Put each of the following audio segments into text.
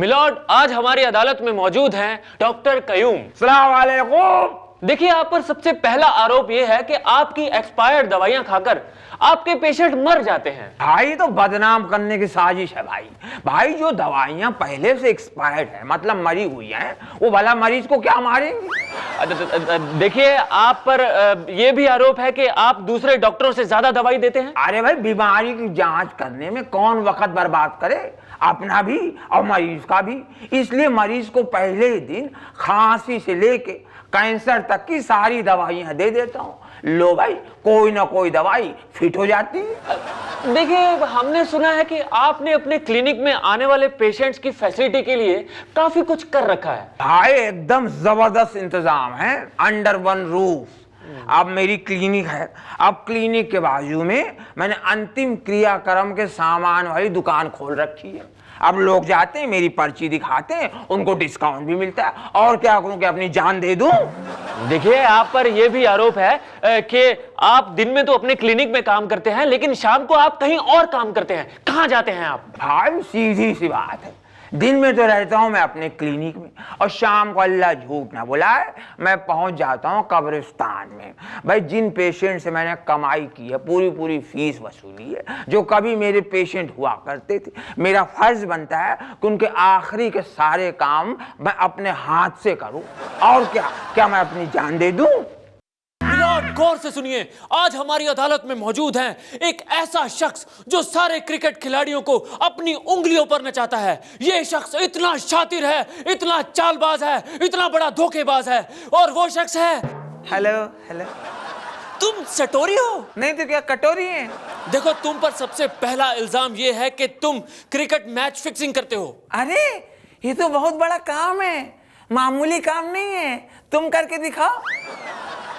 Milord, आज हमारी अदालत में मौजूद हैं डॉक्टर कयूम। सलाम वालेकुम। देखिए, आप पर सबसे पहला आरोप यह है कि आपकी एक्सपायर्ड दवाइयां खाकर आपके पेशेंट मर जाते हैं। भाई तो बदनाम करने की साजिश है भाई जो दवाइयां पहले से एक्सपायर्ड है मतलब मरी हुई हैं, वो भला मरीज को क्या मारेंगे। देखिए, आप पर यह भी आरोप है कि आप दूसरे डॉक्टरों से ज्यादा दवाई देते हैं। अरे भाई, बीमारी की जांच करने में कौन वक्त बर्बाद करे, अपना भी और मरीज का भी। इसलिए मरीज को पहले ही दिन खांसी से लेके कैंसर तक की सारी दवाइयां दे देता हूँ। लो भाई, कोई ना कोई दवाई फिट हो जाती है। देखिए, हमने सुना है कि आपने अपने क्लिनिक में आने वाले पेशेंट्स की फैसिलिटी के लिए काफी कुछ कर रखा है। भाई एकदम जबरदस्त इंतजाम है, अंडर वन रूफ। अब मेरी क्लिनिक है, अब क्लिनिक के बाजू में मैंने अंतिम क्रियाक्रम के सामान वाली दुकान खोल रखी है। अब लोग जाते हैं, मेरी पर्ची दिखाते हैं, उनको डिस्काउंट भी मिलता है। और क्या करूं कि अपनी जान दे दूं। देखिए, आप पर यह भी आरोप है कि आप दिन में तो अपने क्लिनिक में काम करते हैं, लेकिन शाम को आप कहीं और काम करते हैं। कहां जाते हैं आप? भाई सीधी सी बात है, दिन में तो रहता हूं मैं अपने क्लिनिक में, और शाम को अल्लाह झूठ ना बुलाए मैं पहुंच जाता हूं कब्रिस्तान में। भाई, जिन पेशेंट से मैंने कमाई की है, पूरी फीस वसूली है, जो कभी मेरे पेशेंट हुआ करते थे, मेरा फर्ज बनता है कि उनके आखिरी के सारे काम मैं अपने हाथ से करूं। और क्या मैं अपनी जान दे दूं। गौर से सुनिए, आज हमारी अदालत में मौजूद है एक ऐसा शख्स जो सारे क्रिकेट खिलाड़ियों को अपनी उंगलियों पर नचाता है। यह शख्स इतना शातिर है, इतना चालबाज है, इतना बड़ा धोखेबाज है, और वो शख्स है। Hello hello. तुम सटोरी हो? नहीं तो क्या कटोरी है? देखो, तुम पर सबसे पहला इल्जाम यह है कि तुम क्रिकेट मैच फिक्सिंग करते हो। अरे, ये तो बहुत बड़ा काम है, मामूली काम नहीं है। तुम करके दिखाओ।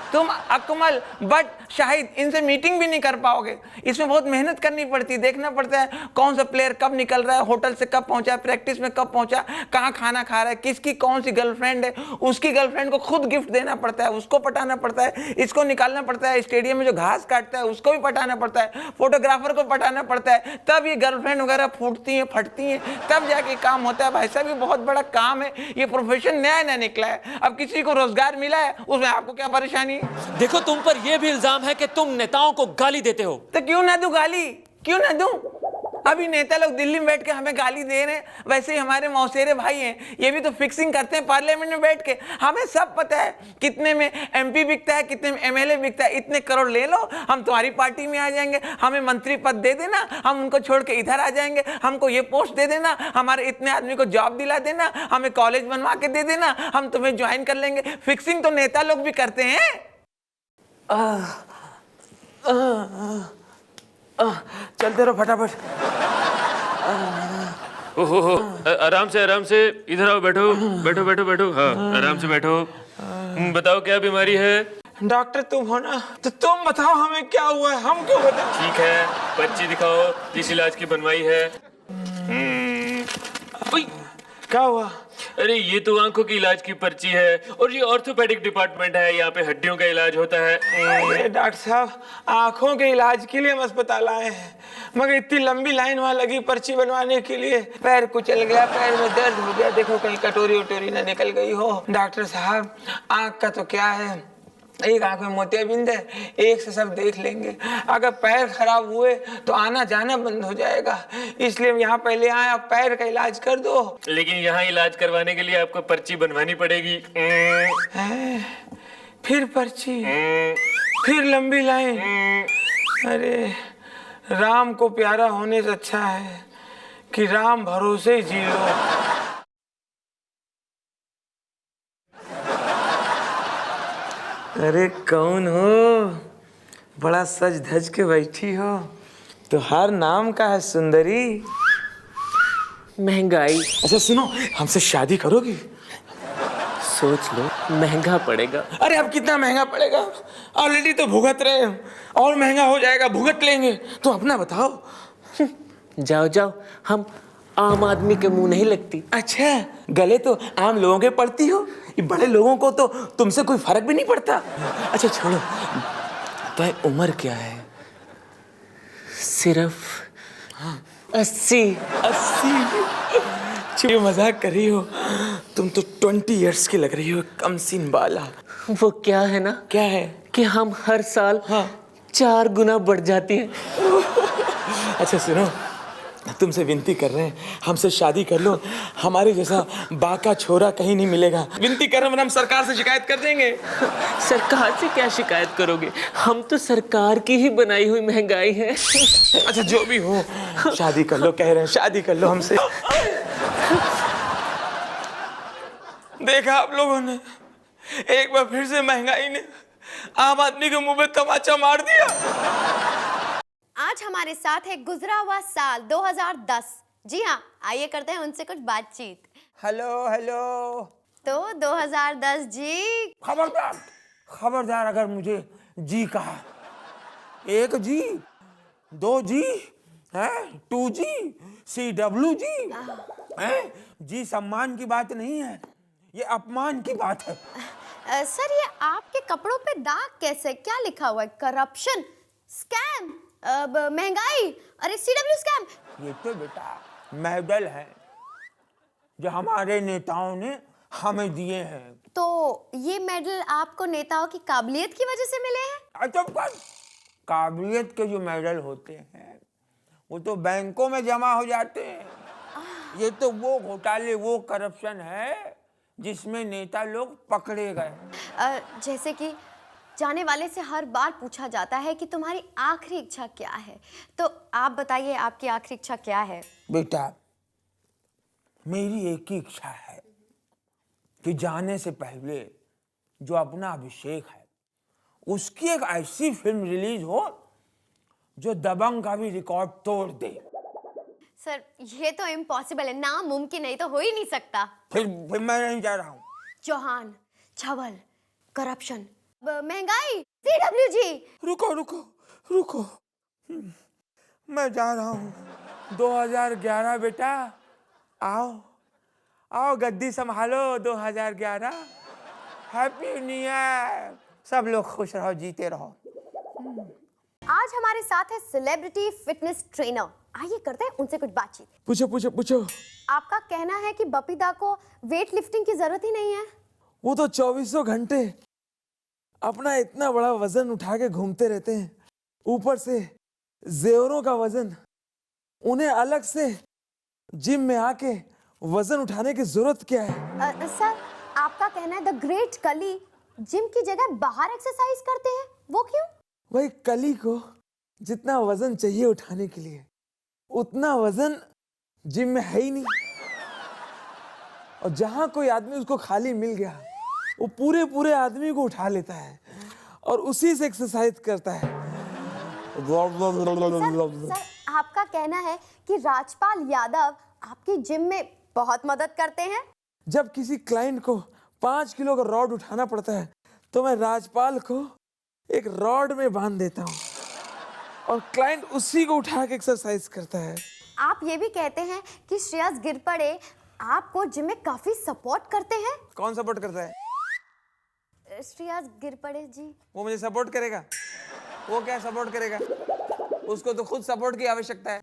तुम अकमल बट शाहिद इनसे मीटिंग भी नहीं कर पाओगे। इसमें बहुत मेहनत करनी पड़ती है, देखना पड़ता है कौन सा प्लेयर कब निकल रहा है, होटल से कब पहुंचा, प्रैक्टिस में कब पहुंचा, कहाँ खाना खा रहा है, किसकी कौन सी गर्लफ्रेंड है, उसकी गर्लफ्रेंड को खुद गिफ्ट देना पड़ता है, उसको पटाना पड़ता है, इसको निकालना पड़ता है, स्टेडियम में जो घास काटता है उसको भी पटाना पड़ता है, फोटोग्राफर को पटाना पड़ता है, तब ये गर्लफ्रेंड वगैरह फूटती हैं, फटती हैं, तब जाके काम होता है। भाई साहब, ये बहुत बड़ा काम है, ये प्रोफेशन नया निकला है। अब किसी को रोजगार मिला है, उसमें आपको क्या परेशानी है? देखो, तुम पर यह भी इल्जाम है कि तुम नेताओं को गाली देते हो। तो क्यों ना दूं गाली, क्यों ना दूं? अभी नेता लोग दिल्ली में बैठ के हमें गाली दे रहे हैं, वैसे ही हमारे मौसेरे भाई हैं, ये भी तो फिक्सिंग करते हैं पार्लियामेंट में बैठ के। हमें सब पता है कितने में एमपी बिकता है, कितने में एमएलए बिकता है। इतने करोड़ ले लो, हम तुम्हारी पार्टी में आ जाएंगे, हमें मंत्री पद दे देना, हम उनको छोड़ के इधर आ जाएंगे, हमको ये पोस्ट दे देना, हमारे इतने आदमी को जॉब दिला देना, हमें कॉलेज बनवा के दे देना, हम तुम्हें ज्वाइन कर लेंगे। फिक्सिंग तो नेता लोग भी करते हैं। चलते रहो फटाफट। ओहो, आराम से इधर आओ, बैठो बैठो बैठो बैठो। हाँ, आराम से बैठो। बताओ, क्या बीमारी है? डॉक्टर तुम हो ना, तो तुम बताओ हमें क्या हुआ है, हम क्यों बताओ? ठीक है, पर्ची दिखाओ, किस इलाज की बनवाई है? क्या हुआ? अरे, ये तो आंखों की इलाज की पर्ची है, और ये ऑर्थोपेडिक डिपार्टमेंट है, यहाँ पे हड्डियों का इलाज होता है। अरे डॉक्टर साहब, आंखों के इलाज के लिए हम अस्पताल आए हैं, मगर इतनी लंबी लाइन वहाँ लगी पर्ची बनवाने के लिए। पैर कुचल गया, पैर में दर्द हो गया, देखो कहीं कटोरी वटोरी ना निकल गई हो। डॉक्टर साहब, आँख का तो क्या है, एक आंख में मोतियाबिंद है, एक से सब देख लेंगे। अगर पैर खराब हुए तो आना जाना बंद हो जाएगा, इसलिए यहाँ पहले आए, आप पैर का इलाज कर दो। लेकिन यहाँ इलाज करवाने के लिए आपको पर्ची बनवानी पड़ेगी। फिर पर्ची, फिर लंबी लाइन। अरे, राम को प्यारा होने से अच्छा है कि राम भरोसे ही जी लो। अरे कौन हो, बड़ा सज धज के बैठी हो, तुहार नाम का है सुंदरी? महंगाई। अच्छा सुनो, हमसे शादी करोगी? सोच लो, महंगा पड़ेगा। अरे अब कितना महंगा पड़ेगा, ऑलरेडी तो भुगत रहे हो, और महंगा हो जाएगा, भुगत लेंगे। तो अपना बताओ। जाओ जाओ, हम आम आदमी के मुंह नहीं लगती। अच्छा, गले तो आम लोगों के पड़ती हो, ये बड़े लोगों को तो तुमसे कोई फर्क भी नहीं पड़ता। अच्छा छोड़ो, तो उम्र क्या है? सिर्फ 80। क्यों मजाक कर रही हो? तुम तो 20 इयर्स की लग रही हो, कम सीन बाला। वो क्या है ना क्या है? कि हम हर साल 4 गुना बढ़ जाती हैं। अच्छा सुनो, तुमसे विनती कर रहे हैं, हमसे शादी कर लो। हमारे जैसा बाका छोरा कहीं नहीं मिलेगा। विनती कर रहे हैं, वरना हम सरकार से शिकायत कर देंगे। सरकार से क्या शिकायत करोगे? हम तो सरकार की ही बनाई हुई महंगाई है। अच्छा जो भी हो, शादी कर लो, कह रहे हैं शादी कर लो हमसे। देखा आप लोगों ने, एक बार फिर से महंगाई ने आम आदमी के मुंह पे तमाचा मार दिया। आज हमारे साथ है गुजरा हुआ साल 2010। जी हाँ, आइए करते हैं उनसे कुछ बातचीत। Hello hello. तो 2010 जी। खबरदार खबरदार, अगर मुझे जी कहा, 1 जी 2 जी है, 2 जी CWG है। जी सम्मान की बात नहीं है, ये अपमान की बात है। सर, ये आपके कपड़ों पे दाग कैसे? क्या लिखा हुआ है? करप्शन, स्कैम, महंगाई, अरे CW स्कैम। ये तो बेटा मेडल है जो हमारे नेताओं ने हमें दिए हैं। तो ये मेडल आपको नेताओं की काबिलियत की वजह से मिले हैं? अच्छा, काबिलियत के जो मेडल होते हैं वो तो बैंकों में जमा हो जाते हैं। ये तो वो घोटाले, वो करप्शन है जिसमें नेता लोग पकड़े गए। जैसे कि जाने वाले से हर बार पूछा जाता है कि तुम्हारी आखिरी इच्छा क्या है, तो आप बताइए आपकी आखिरी इच्छा क्या है? बेटा, मेरी एक ही इच्छा है कि जाने से पहले जो अपना अभिषेक है उसकी एक ऐसी फिल्म रिलीज हो जो दबंग का भी रिकॉर्ड तोड़ दे। सर, ये तो इम्पॉसिबल है, नामुमकिन नहीं, तो हो ही नहीं सकता। फिर मैं नहीं जा रहा हूँ। चौहान, छवल, करप्शन, महंगाई, CWG। रुको रुको रुको, मैं जा रहा हूँ। 2011 बेटा, आओ आओ गद्दी संभालो। 2011 हैप्पी न्यू ईयर। सब लोग खुश रहो, जीते रहो। आज हमारे साथ है सेलिब्रिटी फिटनेस ट्रेनर। आइए करते हैं उनसे कुछ बातचीत। पूछो पूछो पूछो। आपका कहना है कि बपीदा को वेट लिफ्टिंग की जरूरत ही नहीं है। वो तो 2400 घंटे अपना इतना बड़ा वजन उठा के घूमते रहते हैं, ऊपर से जेवरों का वजन। उन्हें अलग से जिम में आके वजन उठाने की जरूरत क्या है? सर, आपका कहना है द ग्रेट कली जिम की जगह बाहर एक्सरसाइज करते हैं, वो क्यों? वही कली को जितना वजन चाहिए उठाने के लिए उतना वजन जिम में है ही नहीं। और जहां कोई आदमी उसको खाली मिल गया वो पूरे पूरे आदमी को उठा लेता है और उसी से एक्सरसाइज करता है। सर, आपका कहना है कि राजपाल यादव आपकी जिम में बहुत मदद करते हैं। जब किसी क्लाइंट को 5 किलो का रॉड उठाना पड़ता है तो मैं राजपाल को एक रॉड में बांध देता हूँ और क्लाइंट उसी को उठा के एक्सरसाइज करता है। आप ये भी कहते हैं कि श्रेयस गिरपड़े आपको जिम में काफी सपोर्ट करते हैं। कौन सपोर्ट करता है? श्रेयस गिरपड़े जी। वो मुझे सपोर्ट करेगा? वो क्या सपोर्ट करेगा? उसको तो खुद सपोर्ट की आवश्यकता है।